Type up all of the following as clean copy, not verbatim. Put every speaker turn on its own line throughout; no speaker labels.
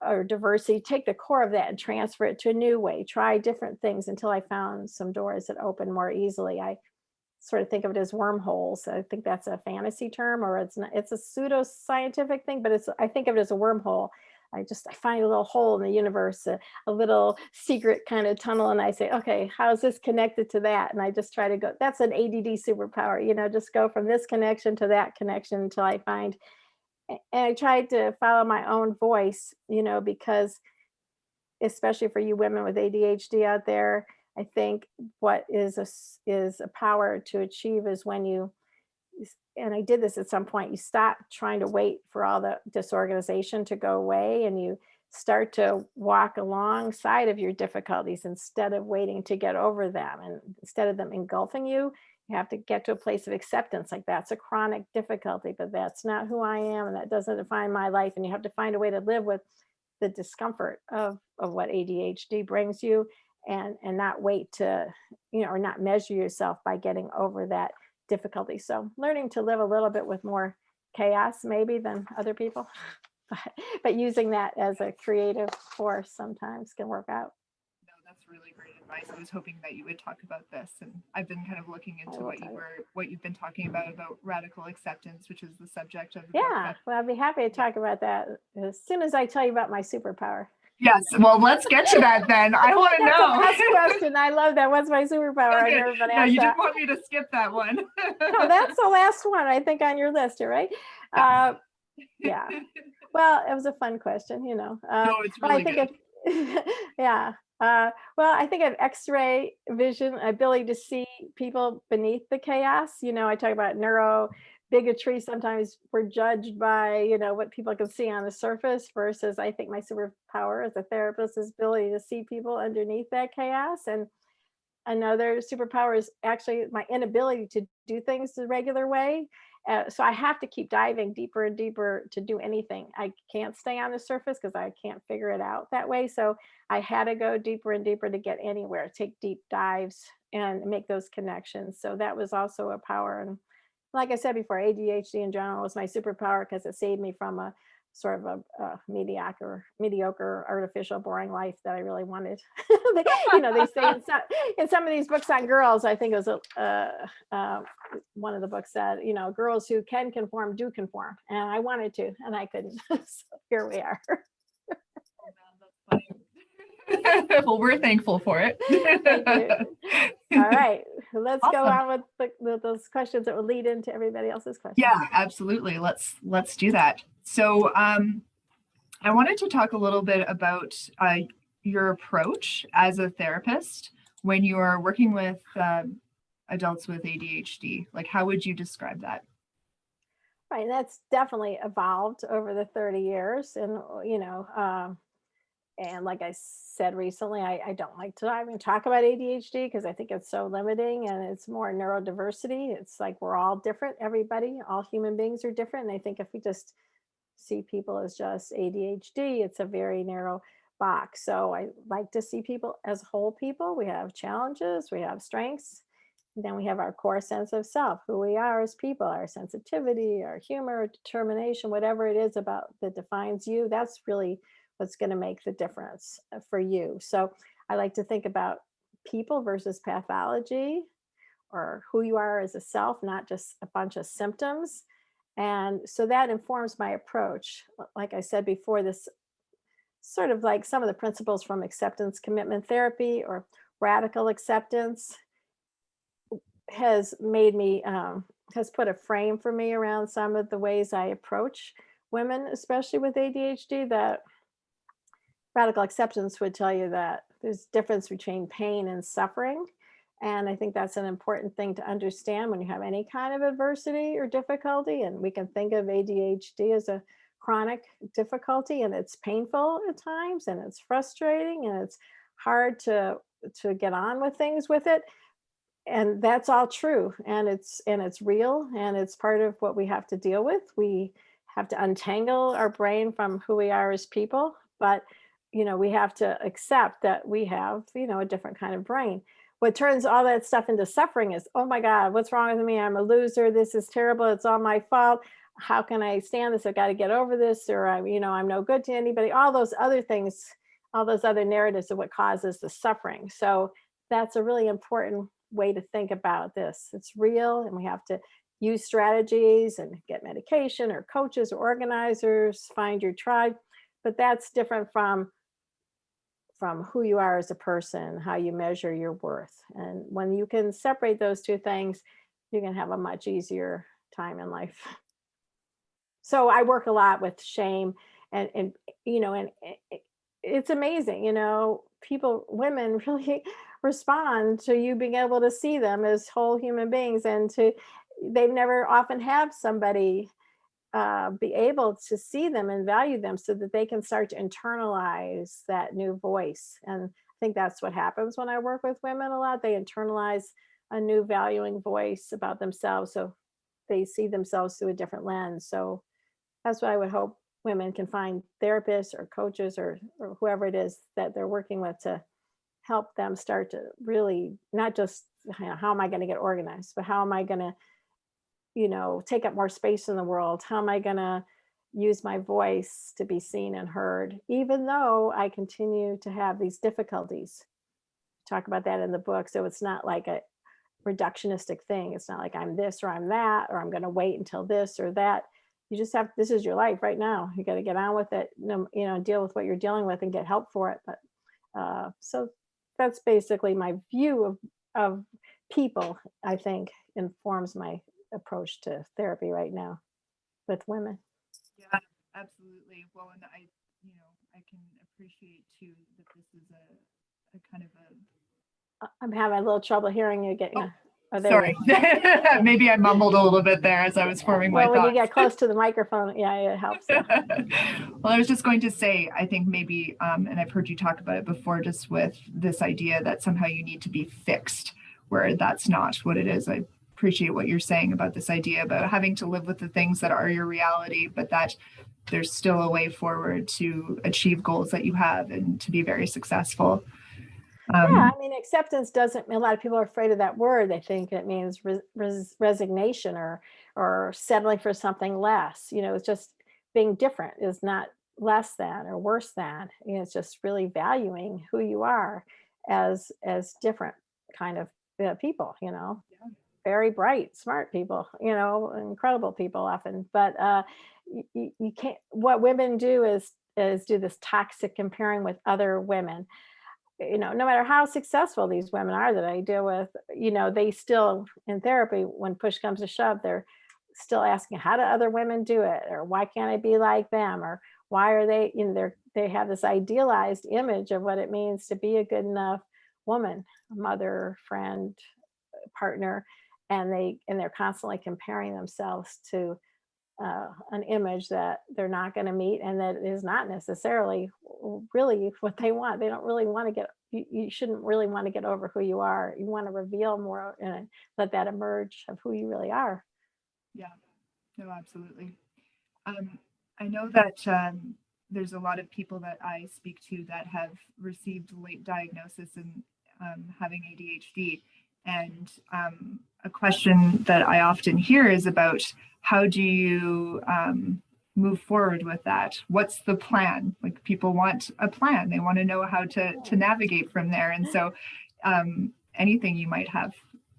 or diversity, take the core of that and transfer it to a new way, try different things until I found some doors that open more easily. I sort of think of it as wormholes. I think that's a fantasy term, or it's not, it's a pseudo-scientific thing, but I think of it as a wormhole. I find a little hole in the universe, a little secret kind of tunnel, and I say, okay, how is this connected to that? And I just try to go, that's an ADD superpower, just go from this connection to that connection until I find, and I tried to follow my own voice, because especially for you women with ADHD out there, I think what is a power to achieve is when you, and I did this at some point, you stop trying to wait for all the disorganization to go away, and you start to walk alongside of your difficulties instead of waiting to get over them. And instead of them engulfing you, you have to get to a place of acceptance. Like, that's a chronic difficulty, but that's not who I am, and that doesn't define my life. And you have to find a way to live with the discomfort of what ADHD brings you, and not wait to, or not measure yourself by getting over that difficulty. So learning to live a little bit with more chaos maybe than other people, but using that as a creative force sometimes can work out.
No, that's really great advice. I was hoping that you would talk about this, and I've been kind of looking into what you've been talking about radical acceptance, which is the subject of the book.
Yeah, well, I'd be happy to talk about that as soon as I tell you about my superpower.
Yes, well, let's get to that then. I want to know.
That's the last question. I love that. What's my superpower?
Okay.
I've never been asked
No, you
that.
didn't want me to skip that one.
No, that's the last one, I think, on your list, right? Yeah. Well, it was a fun question,
No, it's really good.
Yeah. Well, I think of X-ray vision, ability to see people beneath the chaos. I talk about neuro bigotry. Sometimes we're judged by, what people can see on the surface, versus I think my superpower as a therapist is ability to see people underneath that chaos. And another superpower is actually my inability to do things the regular way. So I have to keep diving deeper and deeper to do anything. I can't stay on the surface because I can't figure it out that way. So I had to go deeper and deeper to get anywhere, take deep dives and make those connections. So that was also a power. And like I said before, ADHD in general was my superpower because it saved me from a sort of a mediocre, artificial, boring life that I really wanted. They say in some of these books on girls, I think it was one of the books said, girls who can conform do conform, and I wanted to, and I couldn't. So here we are.
Well, we're thankful for it.
All right, let's go on with those questions that will lead into everybody else's questions.
Yeah, absolutely. Let's do that. So I wanted to talk a little bit about your approach as a therapist when you are working with adults with ADHD. Like, how would you describe that?
Right, that's definitely evolved over the 30 years. And, and like I said recently, I don't like to even talk about ADHD because I think it's so limiting, and it's more neurodiversity. It's like we're all different, everybody, all human beings are different. And I think if we just see people as just ADHD, it's a very narrow box. So I like to see people as whole people. We have challenges, we have strengths, and then we have our core sense of self, who we are as people, our sensitivity, our humor, determination, whatever it is about that defines you. That's really what's going to make the difference for you. So I like to think about people versus pathology, or who you are as a self, not just a bunch of symptoms. And so that informs my approach. Like I said before, this sort of like some of the principles from acceptance commitment therapy or radical acceptance has made me, has put a frame for me around some of the ways I approach women, especially with ADHD. That radical acceptance would tell you that there's a difference between pain and suffering. And I think that's an important thing to understand when you have any kind of adversity or difficulty. And we can think of ADHD as a chronic difficulty, and it's painful at times, and it's frustrating, and it's hard to get on with things with it. And that's all true. And it's real, and it's part of what we have to deal with. We have to untangle our brain from who we are as people, but we have to accept that we have, a different kind of brain. What turns all that stuff into suffering is, oh my God, what's wrong with me? I'm a loser. This is terrible. It's all my fault. how can I stand this? I've got to get over this, or I'm no good to anybody. All those other things, all those other narratives of what causes the suffering. So that's a really important way to think about this. It's real, and we have to use strategies and get medication or coaches or organizers, find your tribe. But that's different from who you are as a person, how you measure your worth. And when you can separate those two things, you can have a much easier time in life. So I work a lot with shame, and it's amazing, people, women really respond to you being able to see them as whole human beings, and to they've never often have somebody be able to see them and value them so that they can start to internalize that new voice. And I think that's what happens when I work with women a lot. They internalize a new valuing voice about themselves. So they see themselves through a different lens. So that's what I would hope women can find therapists or coaches or whoever it is that they're working with to help them start to really not just how am I going to get organized, but how am I going to take up more space in the world? How am I going to use my voice to be seen and heard, even though I continue to have these difficulties? Talk about that in the book. So it's not like a reductionistic thing. It's not like I'm this or I'm that, or I'm going to wait until this or that. You just have, this is your life right now. You got to get on with it, deal with what you're dealing with and get help for it. But so that's basically my view of people, I think, informs my approach to therapy right now with women.
Yeah, absolutely. Well, and I can appreciate too that this is a kind of a.
I'm having a little trouble hearing you.
Sorry, maybe I mumbled a little bit there as I was forming my thoughts.
Well, when you get close to the microphone, yeah, it helps.
Well, I was just going to say, I think maybe, and I've heard you talk about it before, just with this idea that somehow you need to be fixed, where that's not what it is. I appreciate what you're saying about this idea about having to live with the things that are your reality, but that there's still a way forward to achieve goals that you have and to be very successful.
Yeah, I mean, acceptance doesn't, a lot of people are afraid of that word. They think it means resignation or settling for something less. It's just being different is not less than or worse than. It's just really valuing who you are as different kind of people,
Yeah.
very bright, smart people, incredible people often. But you can't, what women do is do this toxic comparing with other women. No matter how successful these women are that I deal with, they still, in therapy, when push comes to shove, they're still asking, how do other women do it? Or why can't I be like them? Or why are they, they have this idealized image of what it means to be a good enough woman, mother, friend, partner. And they're constantly comparing themselves to an image that they're not going to meet, and that is not necessarily really what they want. They don't really want to get, you shouldn't really want to get over who you are. You want to reveal more and let that emerge of who you really are.
Yeah, no, absolutely. I know that there's a lot of people that I speak to that have received late diagnosis and having ADHD. And a question that I often hear is about how do you move forward with that? What's the plan? Like, people want a plan. They want to know how to navigate from there. And so anything you might have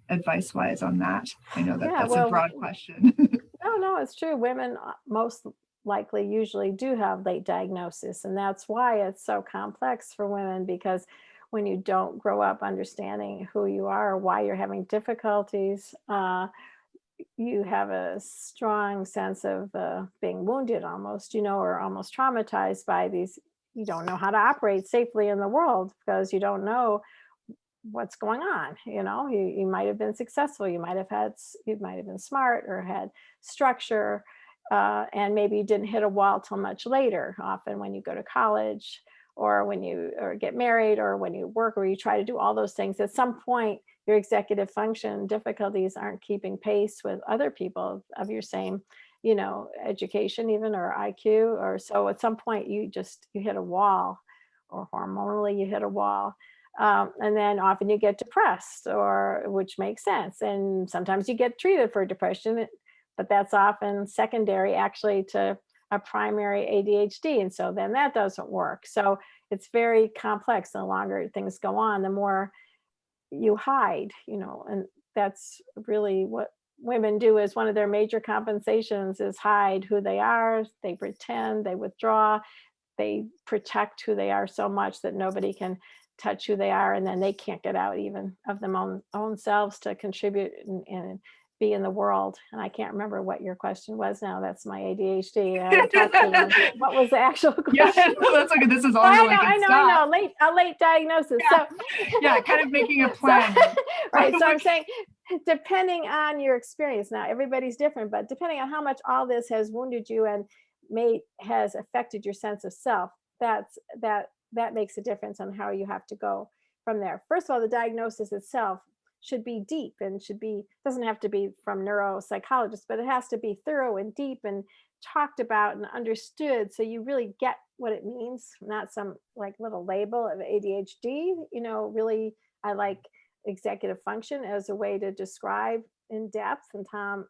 advice-wise on that? I know that that's a broad question.
No, it's true. Women most likely usually do have late diagnosis. And that's why it's so complex for women, because when you don't grow up understanding who you are, why you're having difficulties, you have a strong sense of being wounded almost, or almost traumatized by these. You don't know how to operate safely in the world because you don't know what's going on. You might have been successful, you might have been smart or had structure, and maybe you didn't hit a wall till much later. Often when you go to college, or when you get married, or when you work, or you try to do all those things, at some point your executive function difficulties aren't keeping pace with other people of your same education, even, or IQ. Or so at some point you hit a wall, or hormonally you hit a wall. And then often you get depressed, which makes sense. And sometimes you get treated for depression, but that's often secondary actually to a primary ADHD. And so then that doesn't work. So it's very complex. The longer things go on, the more you hide, and that's really what women do. Is one of their major compensations is hide who they are. They pretend, they withdraw, they protect who they are so much that nobody can touch who they are, and then they can't get out even of them own selves to contribute and be in the world. And I can't remember what your question was now. That's my ADHD. I haven't talked to them. What was the actual
Yeah,
question?
that's okay. This is all
I
you're
know,
like,
I
it's
know,
not.
I know. A late diagnosis.
Yeah.
So
Yeah, kind of making a
so-
plan.
right. So I'm saying, depending on your experience, now everybody's different, but depending on how much all this has wounded you and has affected your sense of self, that makes a difference on how you have to go from there. First of all, the diagnosis itself should be deep and doesn't have to be from neuropsychologists, but it has to be thorough and deep and talked about and understood, so you really get what it means, not some like little label of ADHD. Really, I like executive function as a way to describe in depth, and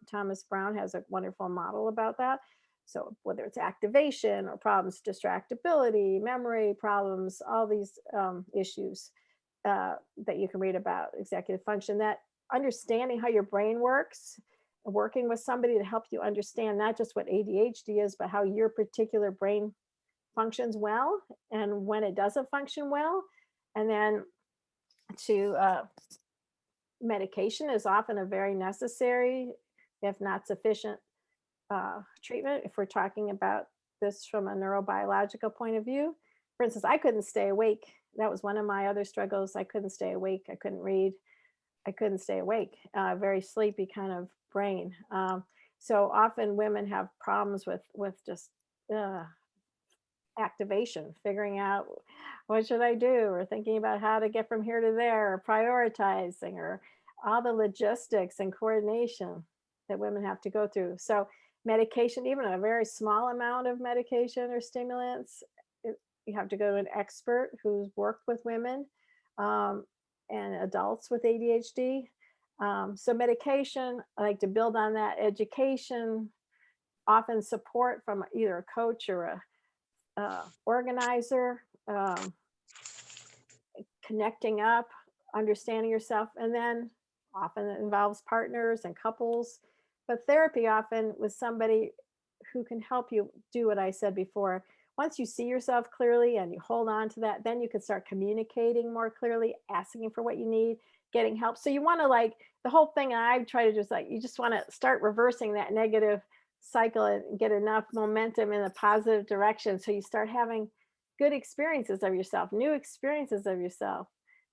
Thomas Brown has a wonderful model about that. So whether it's activation or problems, distractibility, memory problems, all these issues that you can read about executive function, that understanding how your brain works, working with somebody to help you understand not just what ADHD is, but how your particular brain functions well and when it doesn't function well. And then to medication is often a very necessary, if not sufficient, treatment if we're talking about this from a neurobiological point of view. For instance, I couldn't stay awake. That was one of my other struggles. I couldn't stay awake. I couldn't read. I couldn't stay awake. Very sleepy kind of brain. So often women have problems with just activation, figuring out what should I do, or thinking about how to get from here to there, or prioritizing, or all the logistics and coordination that women have to go through. So medication, even a very small amount of medication or stimulants, you have to go to an expert who's worked with women and adults with ADHD. So medication, I like to build on that. Education, often support from either a coach or a organizer, connecting up, understanding yourself, and then often it involves partners and couples. But therapy often with somebody who can help you do what I said before. Once you see yourself clearly and you hold on to that, then you can start communicating more clearly, asking for what you need, getting help. So you want to, like, the whole thing I try to just, like, you just want to start reversing that negative cycle and get enough momentum in the positive direction, so you start having good experiences of yourself, new experiences of yourself,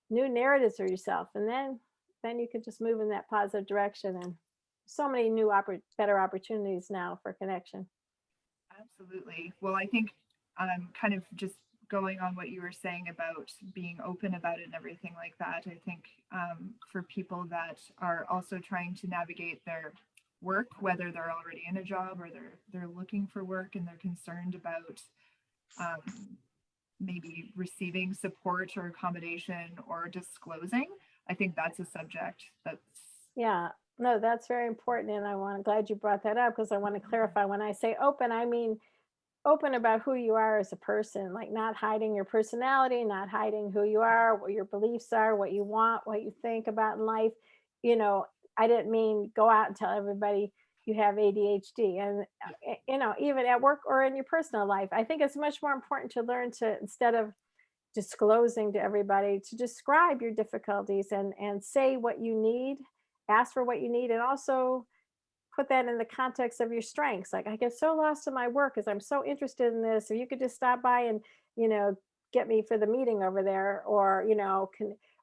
new narratives of yourself, and then you can just move in that positive direction. And so many new better opportunities now for connection.
Absolutely. Well, I think kind of just going on what you were saying about being open about it and everything like that, I think for people that are also trying to navigate their work, whether they're already in a job or they're looking for work and they're concerned about maybe receiving support or accommodation or disclosing, I think that's a subject that's
no, that's very important, and glad you brought that up, because I want to clarify, when I say open, I mean open about who you are as a person, like not hiding your personality, not hiding who you are, what your beliefs are, what you want, what you think about in life. I didn't mean go out and tell everybody you have ADHD. And even at work or in your personal life, I think it's much more important to learn to, instead of disclosing to everybody, to describe your difficulties and say what you need, ask for what you need, and also put that in the context of your strengths. Like, I get so lost in my work because I'm so interested in this. If you could just stop by and, get me for the meeting over there, or,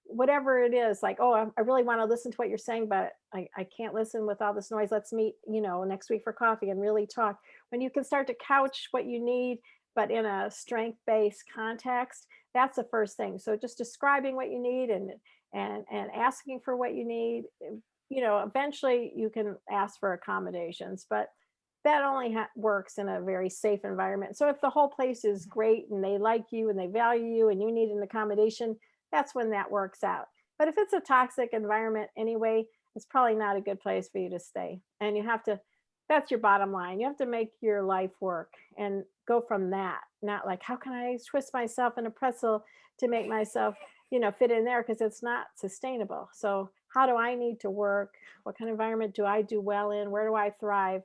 whatever it is, like, oh, I really want to listen to what you're saying, but I can't listen with all this noise. Let's meet, next week for coffee and really talk. When you can start to couch what you need, but in a strength-based context, that's the first thing. So just describing what you need and asking for what you need. Eventually you can ask for accommodations, but that only works in a very safe environment. So if the whole place is great and they like you and they value you and you need an accommodation, that's when that works out. But if it's a toxic environment anyway, it's probably not a good place for you to stay. And you have to That's your bottom line. You have to make your life work and go from that. Not like, how can I twist myself in a pretzel to make myself, fit in there? Because it's not sustainable. So, how do I need to work? What kind of environment do I do well in? Where do I thrive?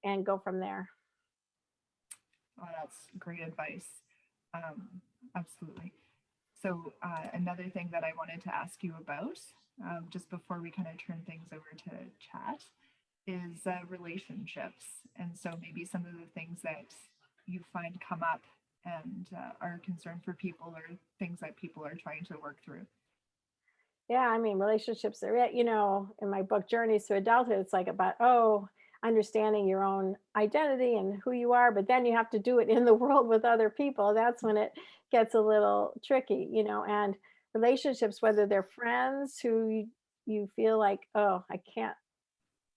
And go from there.
Oh, that's great advice. Absolutely. So another thing that I wanted to ask you about, just before we kind of turn things over to chat, is relationships. And so maybe some of the things that you find come up and are a concern for people, or things that people are trying to work through.
Yeah, I mean, relationships are it. In my book, Journeys to Adulthood, it's like about, oh, understanding your own identity and who you are, but then you have to do it in the world with other people. That's when it gets a little tricky. And relationships, whether they're friends who you feel like, oh, I can't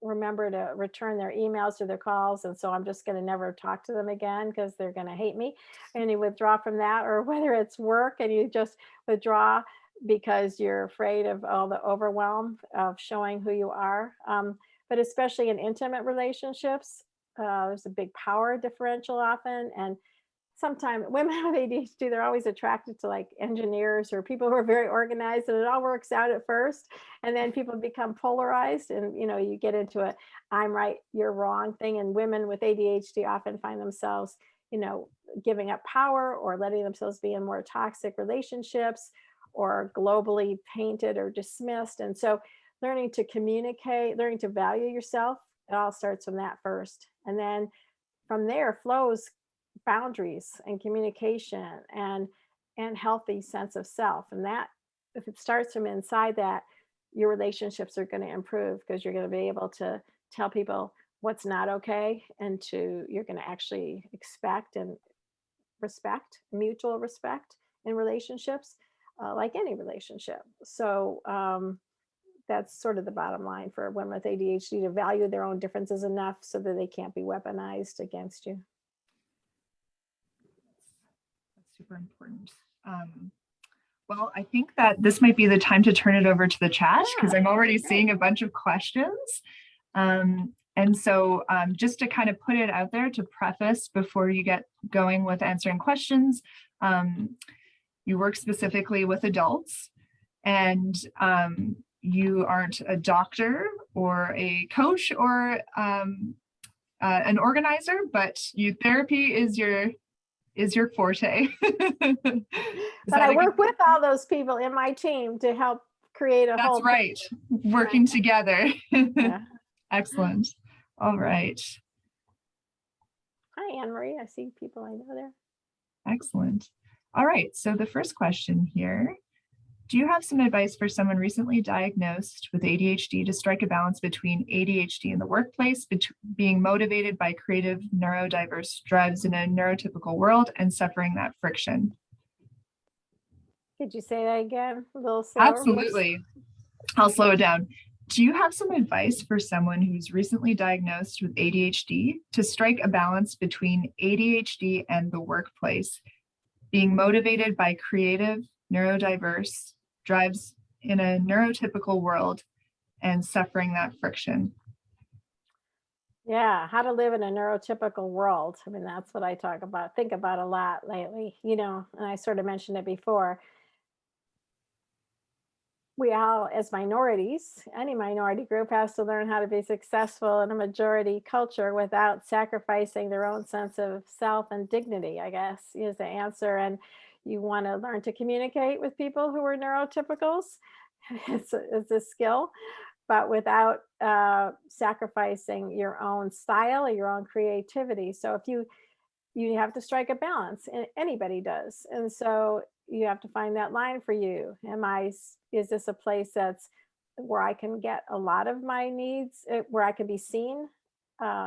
remember to return their emails or their calls. And so I'm just going to never talk to them again because they're going to hate me. And you withdraw from that, or whether it's work and you just withdraw because you're afraid of all the overwhelm of showing who you are. But especially in intimate relationships, there's a big power differential often. And sometimes women with ADHD, they're always attracted to like engineers or people who are very organized, and it all works out at first. And then people become polarized, and you get into a I'm right, you're wrong thing. And women with ADHD often find themselves, giving up power or letting themselves be in more toxic relationships or globally painted or dismissed. And so learning to communicate, learning to value yourself, it all starts from that first. And then from there flows boundaries and communication and healthy sense of self. And that, if it starts from inside that, your relationships are going to improve because you're going to be able to tell people what's not okay, and you're going to actually expect and respect, mutual respect in relationships, like any relationship. So that's sort of the bottom line for women with ADHD, to value their own differences enough so that they can't be weaponized against you.
That's super important. Well, I think that this might be the time to turn it over to the chat, because I'm already seeing a bunch of questions. And so just to kind of put it out there to preface before you get going with answering questions, you work specifically with adults, and you aren't a doctor or a coach or an organizer, but therapy is your forte.
But I work with all those people in my team to help create a whole.
That's right. Working together.
Yeah.
Excellent. All right.
Hi, Anne Marie. I see people I know there.
Excellent. All right. So the first question here: do you have some advice for someone recently diagnosed with ADHD to strike a balance between ADHD in the workplace, being motivated by creative, neurodiverse drives in a neurotypical world, and suffering that friction?
Could you say that again? A little slower?
Absolutely. I'll slow it down. Do you have some advice for someone who's recently diagnosed with ADHD to strike a balance between ADHD and the workplace, being motivated by creative, neurodiverse drives in a neurotypical world, and suffering that friction?
Yeah, how to live in a neurotypical world. I mean, that's what I think about a lot lately, and I sort of mentioned it before. We all, as minorities, any minority group has to learn how to be successful in a majority culture without sacrificing their own sense of self and dignity, I guess, is the answer. And you want to learn to communicate with people who are neurotypicals. It's a skill, but without sacrificing your own style or your own creativity. So if you have to strike a balance, and anybody does. And so you have to find that line for you. Is this a place that's where I can get a lot of my needs, where I can be seen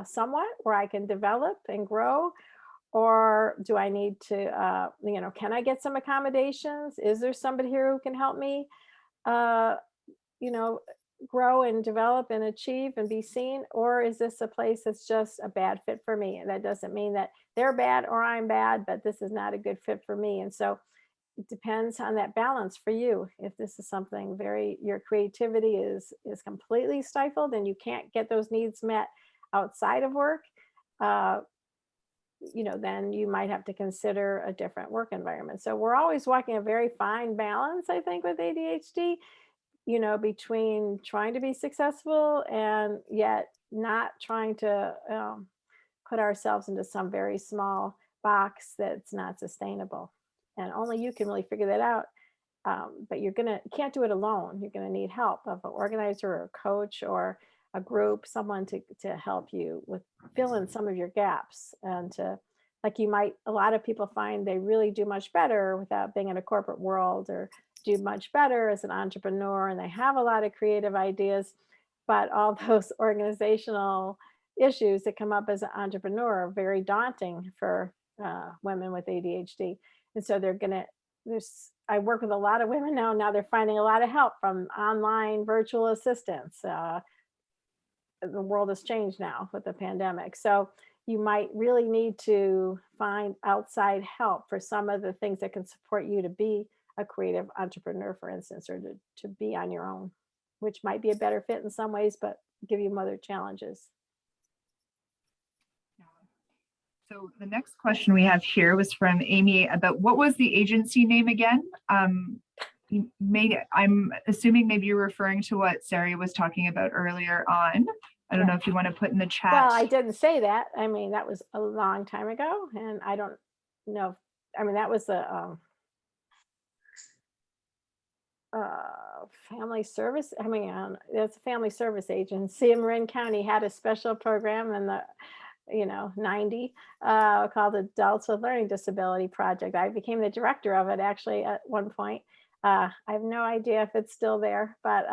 somewhat, where I can develop and grow? Or do I need to, can I get some accommodations? Is there somebody here who can help me, uh, you know, grow and develop and achieve and be seen? Or is this a place that's just a bad fit for me? And that doesn't mean that they're bad or I'm bad, but this is not a good fit for me. And so it depends on that balance for you. If this is something your creativity is completely stifled and you can't get those needs met outside of work, uh, then you might have to consider a different work environment. So we're always walking a very fine balance, I think, with ADHD, between trying to be successful and yet not trying to put ourselves into some very small box that's not sustainable. And only you can really figure that out. But you can't do it alone. You're gonna need help of an organizer or a coach or a group, someone to help you with fill in some of your gaps and to like a lot of people find they really do much better without being in a corporate world or do much better as an entrepreneur and they have a lot of creative ideas, but all those organizational issues that come up as an entrepreneur are very daunting for women with ADHD. And so I work with a lot of women now. Now they're finding a lot of help from online virtual assistants. The world has changed now with the pandemic. So you might really need to find outside help for some of the things that can support you to be a creative entrepreneur, for instance, or to be on your own, which might be a better fit in some ways, but give you other challenges.
So the next question we have here was from Amy about what was the agency name again? I'm assuming maybe you're referring to what Sari was talking about earlier on. I don't know if you want to put in the chat.
Well, I didn't say that. I mean, that was a long time ago, and I don't know. I mean, that was a family service. I mean, it's a family service agency in Marin County had a special program in the 90 called Adults with Learning Disability Project. I became the director of it actually at one point. I have no idea if it's still there, but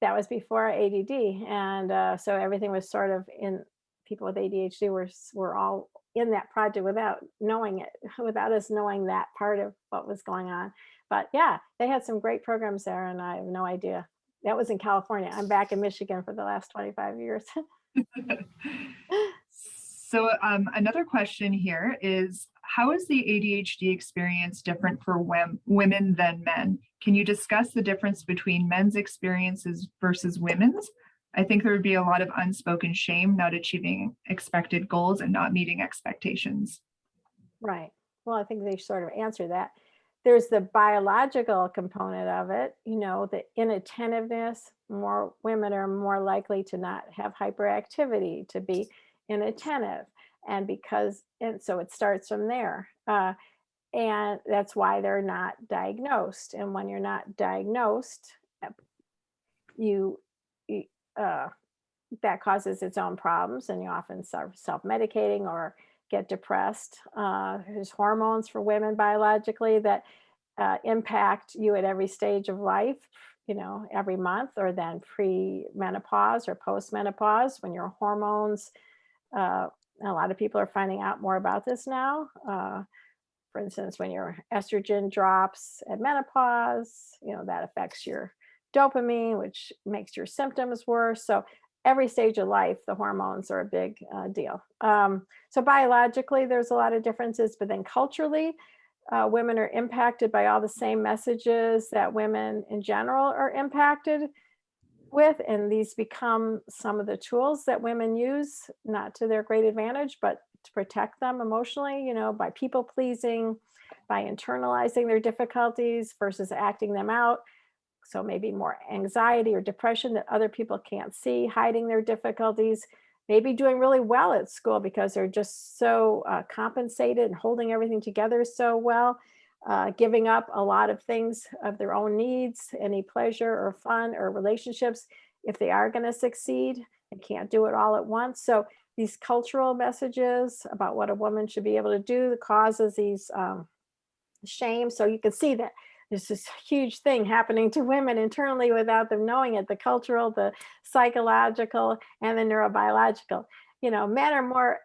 that was before ADD. And so everything was sort of in people with ADHD were all in that project without knowing it, without us knowing that part of what was going on. But yeah, they had some great programs there and I have no idea. That was in California. I'm back in Michigan for the last 25 years.
So another question here is, how is the ADHD experience different for women than men? Can you discuss the difference between men's experiences versus women's? I think there would be a lot of unspoken shame not achieving expected goals and not meeting expectations.
Right. Well, I think they sort of answer that. There's the biological component of it, the inattentiveness. More women are more likely to not have hyperactivity, to be inattentive. And so it starts from there. And that's why they're not diagnosed. And when you're not diagnosed, you, that causes its own problems and you often self-medicating or get depressed. There's hormones for women biologically that impact you at every stage of life, every month, or then pre-menopause or post-menopause when your hormones, a lot of people are finding out more about this now. For instance, when your estrogen drops at menopause, that affects your dopamine, which makes your symptoms worse. So every stage of life, the hormones are a big deal. So biologically, there's a lot of differences, but then culturally, women are impacted by all the same messages that women in general are impacted with. And these become some of the tools that women use, not to their great advantage, but to protect them emotionally, by people pleasing, by internalizing their difficulties versus acting them out. So maybe more anxiety or depression that other people can't see, hiding their difficulties, maybe doing really well at school because they're just so compensated and holding everything together so well, giving up a lot of things of their own needs, any pleasure or fun or relationships. If they are going to succeed, they can't do it all at once. So these cultural messages about what a woman should be able to do causes these shame. So you can see that there's this huge thing happening to women internally without them knowing it, the cultural, the psychological, and the neurobiological. Men are more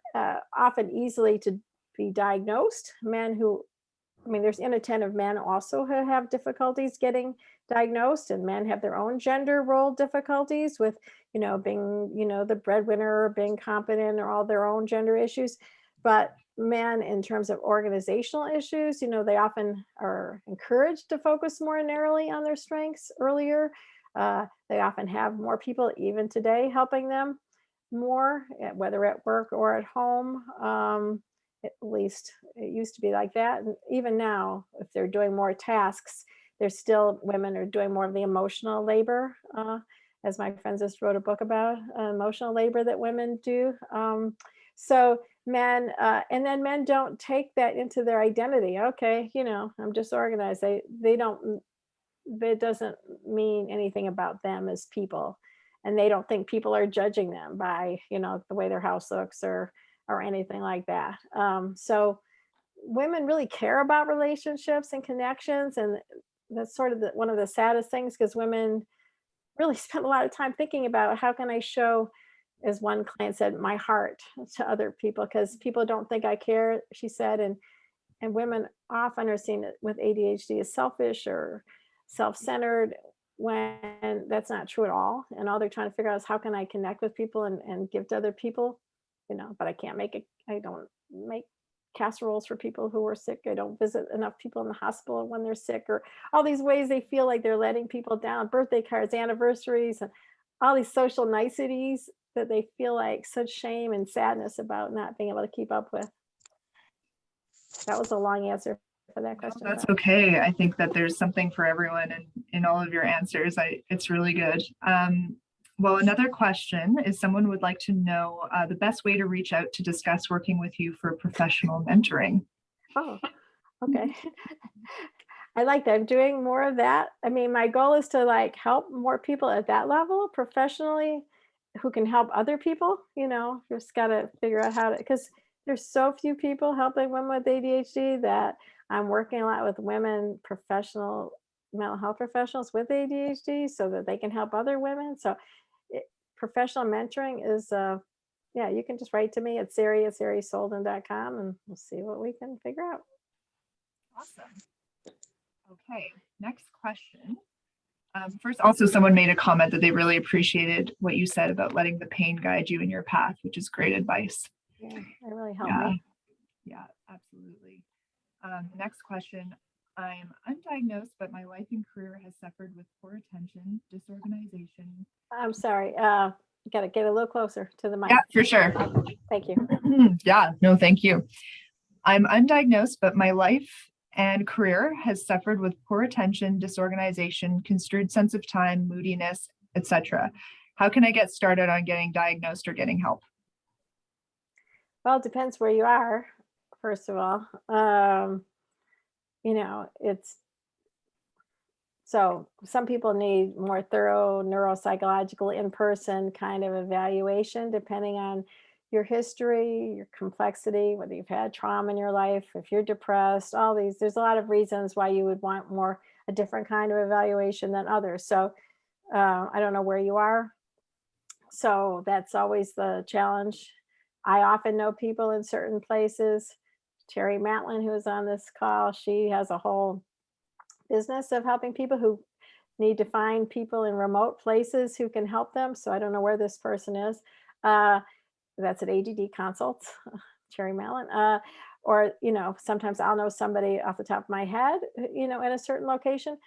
often easily to be diagnosed. There's inattentive men also who have difficulties getting diagnosed, and men have their own gender role difficulties with, being, the breadwinner or being competent or all their own gender issues. But men, in terms of organizational issues, they often are encouraged to focus more narrowly on their strengths earlier. They often have more people, even today, helping them more, whether at work or at home. At least it used to be like that. And even now, if they're doing more tasks, there's still women are doing more of the emotional labor, as my friend just wrote a book about emotional labor that women do. So and then men don't take that into their identity. Okay, I'm disorganized. They don't. It doesn't mean anything about them as people, and they don't think people are judging them by the way their house looks or anything like that. So women really care about relationships and connections, and that's sort of one of the saddest things, because women really spend a lot of time thinking about how can I show, as one client said, my heart to other people, because people don't think I care, she said. And women often are seen with ADHD as selfish or self-centered, when that's not true at all. And all they're trying to figure out is how can I connect with people and give to other people, but I don't make casseroles for people who are sick. I don't visit enough people in the hospital when they're sick, or all these ways they feel like they're letting people down, birthday cards, anniversaries, and all these social niceties that they feel like such shame and sadness about not being able to keep up with. That was a long answer for that question.
No, that's okay. I think that there's something for everyone in all of your answers. It's really good. Well, another question is, someone would like to know the best way to reach out to discuss working with you for professional mentoring.
Oh, okay. I like that. I'm doing more of that. I mean, my goal is to help more people at that level professionally who can help other people. Just got to figure out how to, because there's so few people helping women with ADHD, that I'm working a lot with women mental health professionals with ADHD, so that they can help other women. So professional mentoring is, yeah, you can just write to me at Sari@SariSolden.com, and we'll see what we can figure out.
Awesome. Okay, next question. First, also, someone made a comment that they really appreciated what you said about letting the pain guide you in your path, which is great advice.
Yeah, it really helped me.
Yeah, absolutely. Next question. I'm undiagnosed, but my life and career has suffered with poor attention, disorganization.
I'm sorry. You got to get a little closer to the mic.
Yeah, for sure.
Okay, thank you.
Yeah, no, thank you. I'm undiagnosed, but my life and career has suffered with poor attention, disorganization, construed sense of time, moodiness, etc. How can I get started on getting diagnosed or getting help?
Well, it depends where you are, first of all. It's so some people need more thorough neuropsychological in-person kind of evaluation, depending on your history, your complexity, whether you've had trauma in your life, if you're depressed, all these. There's a lot of reasons why you would want a different kind of evaluation than others. So I don't know where you are. So that's always the challenge. I often know people in certain places. Terry Matlin, who is on this call, she has a whole business of helping people who need to find people in remote places who can help them. So I don't know where this person is. That's at ADD Consults, Terry Matlin. Or, sometimes I'll know somebody off the top of my head, in a certain location.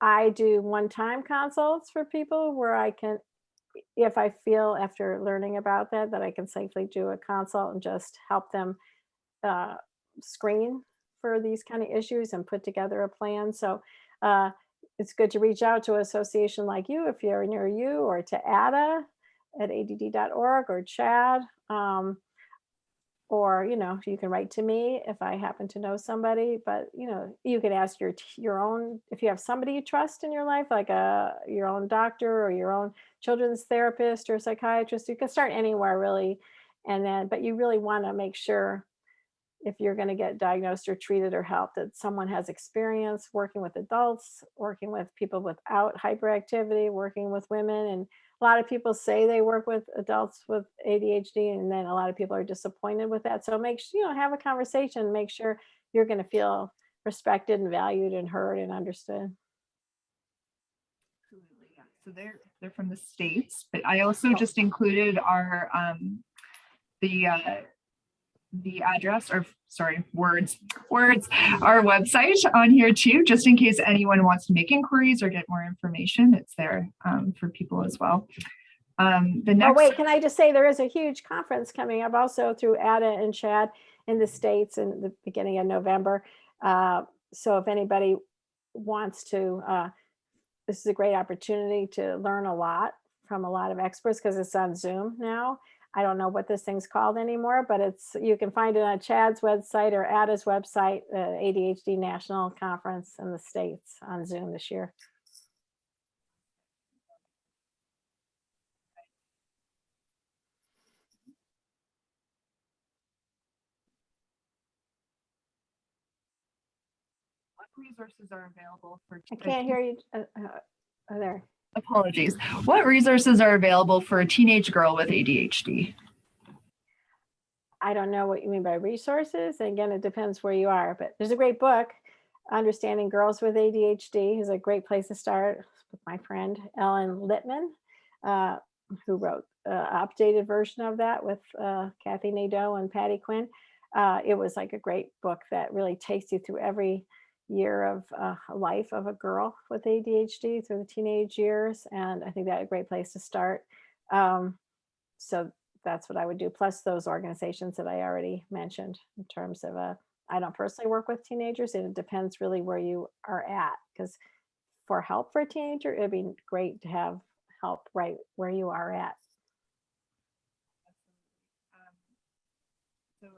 I do one-time consults for people where I can, if I feel after learning about that I can safely do a consult and just help them screen for these kind of issues and put together a plan. So it's good to reach out to an association like you if you're near you, or to ADDA at ADD.org, or Chad, or you can write to me if I happen to know somebody. But you can ask your own, if you have somebody you trust in your life, like your own doctor or your own children's therapist or psychiatrist. You can start anywhere, really. And then, but you really want to make sure, if you're going to get diagnosed or treated or helped, that someone has experience working with adults, working with people without hyperactivity, working with women. And a lot of people say they work with adults with ADHD, and then a lot of people are disappointed with that. So have a conversation, make sure you're going to feel respected and valued and heard and understood.
Absolutely, yeah. So they're from the States, but I also just included our the address, or sorry, words, our website on here too, just in case anyone wants to make inquiries or get more information. It's there for people as well. The
Oh,
next,
wait, can I just say there is a huge conference coming up also through ADA and CHAD in the States in the beginning of November. So if anybody wants to, this is a great opportunity to learn a lot from a lot of experts because it's on Zoom now. I don't know what this thing's called anymore, but you can find it on CHAD's website or ADA's website, ADHD National Conference in the States on Zoom this year.
what resources are available for?
I can't hear you. There.
Apologies. What resources are available for a teenage girl with ADHD?
I don't know what you mean by resources. Again, it depends where you are, but there's a great book, Understanding Girls with ADHD is a great place to start with my friend Ellen Littman, who wrote an updated version of that with Kathy Nadeau and Patty Quinn. It was like a great book that really takes you through every year of life of a girl with ADHD through the teenage years. And I think that's a great place to start. So that's what I would do. Plus those organizations that I already mentioned in terms of I don't personally work with teenagers, and it depends really where you are at. Because for help for a teenager, it'd be great to have help right where you are at.
So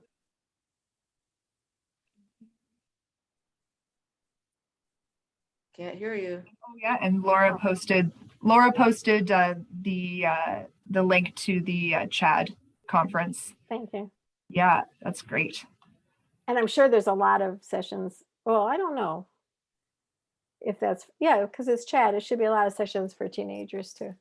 Can't hear you.
oh yeah, and Laura posted the link to the CHAD conference.
Thank you.
Yeah, that's great.
And I'm sure there's a lot of sessions. Well, I don't know if that's, yeah, because it's CHAD. It should be a lot of sessions for teenagers too.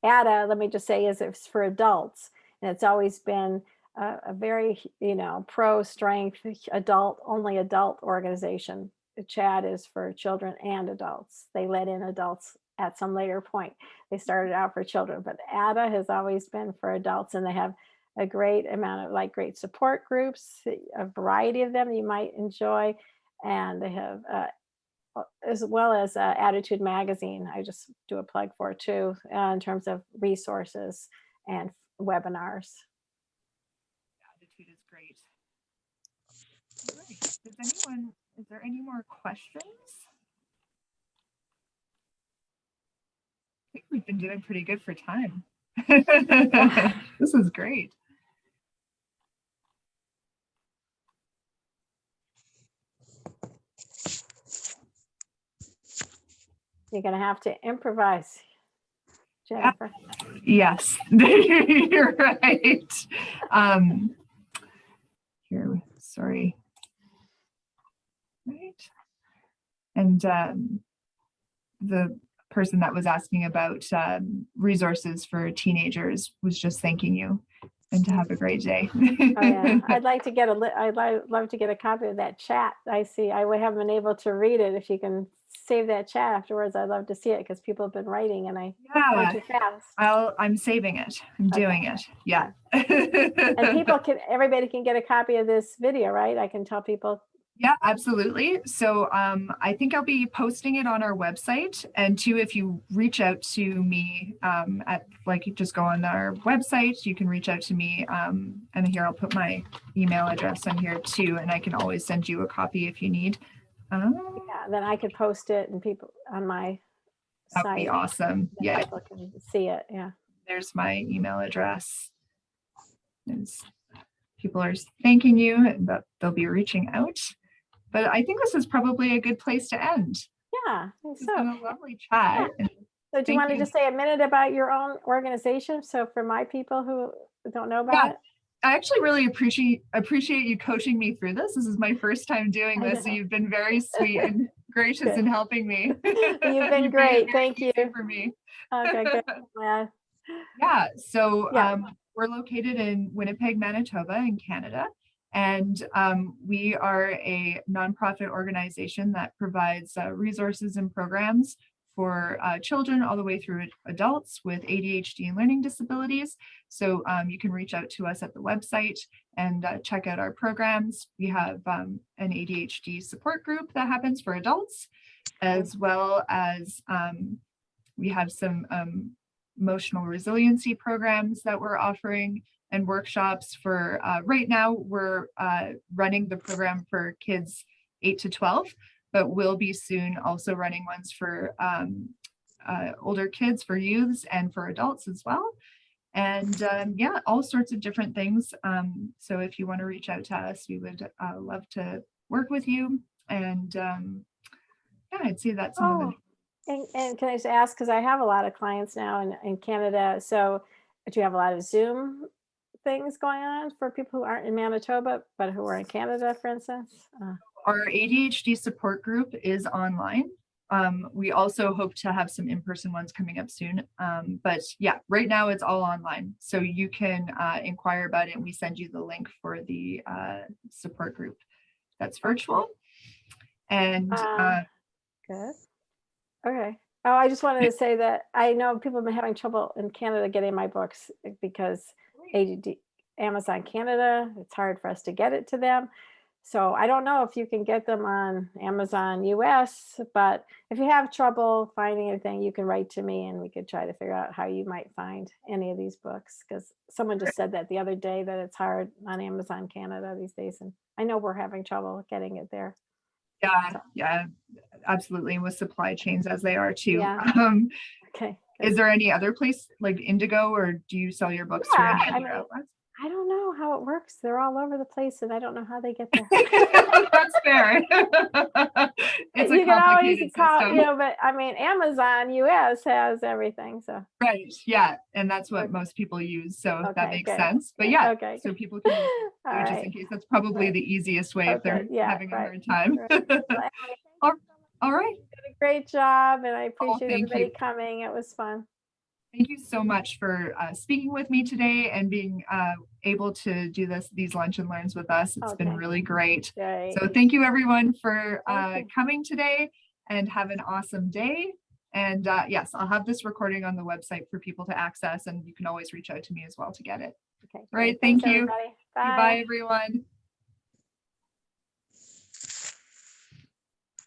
ADA, let me just say, is it's for adults. And it's always been a very, pro-strength only adult organization. CHAD is for children and adults. They let in adults at some later point. They started out for children, but ADA has always been for adults, and they have a great amount of great support groups, a variety of them you might enjoy. And they have, as well as Attitude Magazine, I just do a plug for too, in terms of resources and webinars.
Attitude is great. All right. Is there any more questions? I think we've been doing pretty good for time. This is great.
You're going to have to improvise, Jennifer.
Yes, you're right. Here, sorry. Right. And the person that was asking about resources for teenagers was just thanking you, and to have a great day.
Oh yeah, I'd love to get a copy of that chat. I see. I haven't been able to read it. If you can save that chat afterwards, I'd love to see it because people have been writing, and I went too fast.
I'm saving it. I'm doing it. Yeah.
And everybody can get a copy of this video, right? I can tell people.
Yeah, absolutely. So I think I'll be posting it on our website. And too, if you reach out to me just go on our website, you can reach out to me. And here I'll put my email address on here too. And I can always send you a copy if you need.
Yeah, then I could post it and people on my site.
That'd be awesome. Yeah.
People can see it. Yeah.
There's my email address. People are thanking you, and that they'll be reaching out. But I think this is probably a good place to end.
Yeah, I think
It's been a lovely chat.
Yeah. So do you want to just say a minute about your own organization? So for my people who don't know about it?
I actually really appreciate you coaching me through this. This is my first time doing this. So you've been very sweet and gracious in helping me.
You've been great. Thank you.
For me.
Okay, good.
Yeah. So we're located in Winnipeg, Manitoba in Canada. And we are a nonprofit organization that provides resources and programs for children all the way through adults with ADHD and learning disabilities. So you can reach out to us at the website and check out our programs. We have an ADHD support group that happens for adults, as well as We have some emotional resiliency programs that we're offering and workshops for, right now we're running the program for kids 8 to 12, but we'll be soon also running ones for older kids, for youths, and for adults as well. And yeah, all sorts of different things. So if you want to reach out to us, we would love to work with you. And yeah, I'd say that's some of the.
And can I just ask, because I have a lot of clients now in Canada, so do you have a lot of Zoom things going on for people who aren't in Manitoba, but who are in Canada, for instance?
Our ADHD support group is online. We also hope to have some in-person ones coming up soon. But yeah, right now it's all online. So you can inquire about it, and we send you the link for the support group that's virtual. And
good. Okay. Oh, I just wanted to say that I know people have been having trouble in Canada getting my books because ADD, Amazon Canada, it's hard for us to get it to them. So I don't know if you can get them on Amazon US, but if you have trouble finding anything, you can write to me and we could try to figure out how you might find any of these books. Because someone just said that the other day, that it's hard on Amazon Canada these days. And I know we're having trouble getting it there.
yeah,
So,
yeah, absolutely. With supply chains as they are too.
yeah. Okay. Good.
Is there any other place like Indigo, or do you sell your books through
Yeah,
any
I
other
mean,
outlets?
I don't know how it works. They're all over the place and I don't know how they get there.
That's fair. It's a
You can always
complicated
call,
system.
but I mean, Amazon US has everything. So,
Right. Yeah. And that's what
okay.
most people use. So that
Okay,
makes
good.
sense. But
Good.
yeah,
Okay.
so people can use
All
it just
right.
in case. That's probably
Right.
the easiest way if
Okay.
they're
Yeah.
having a
Right.
hard time.
Right. Well, Emily, thank you
all,
so much.
all right.
You did a great job, and I
Oh,
appreciate
thank
everybody
you.
coming. It was fun.
Thank you so much for speaking with me today and being able to do these lunch and learns with us. It's been
Okay.
really great.
Great.
So thank you everyone for
Thank you.
coming today, and have an awesome day. And yes, I'll have this recording on the website for people to access, and you can always reach out to me as well to get it.
Okay.
All right.
Great. Thanks,
Thank you.
everybody.
Bye,
Bye.
everyone.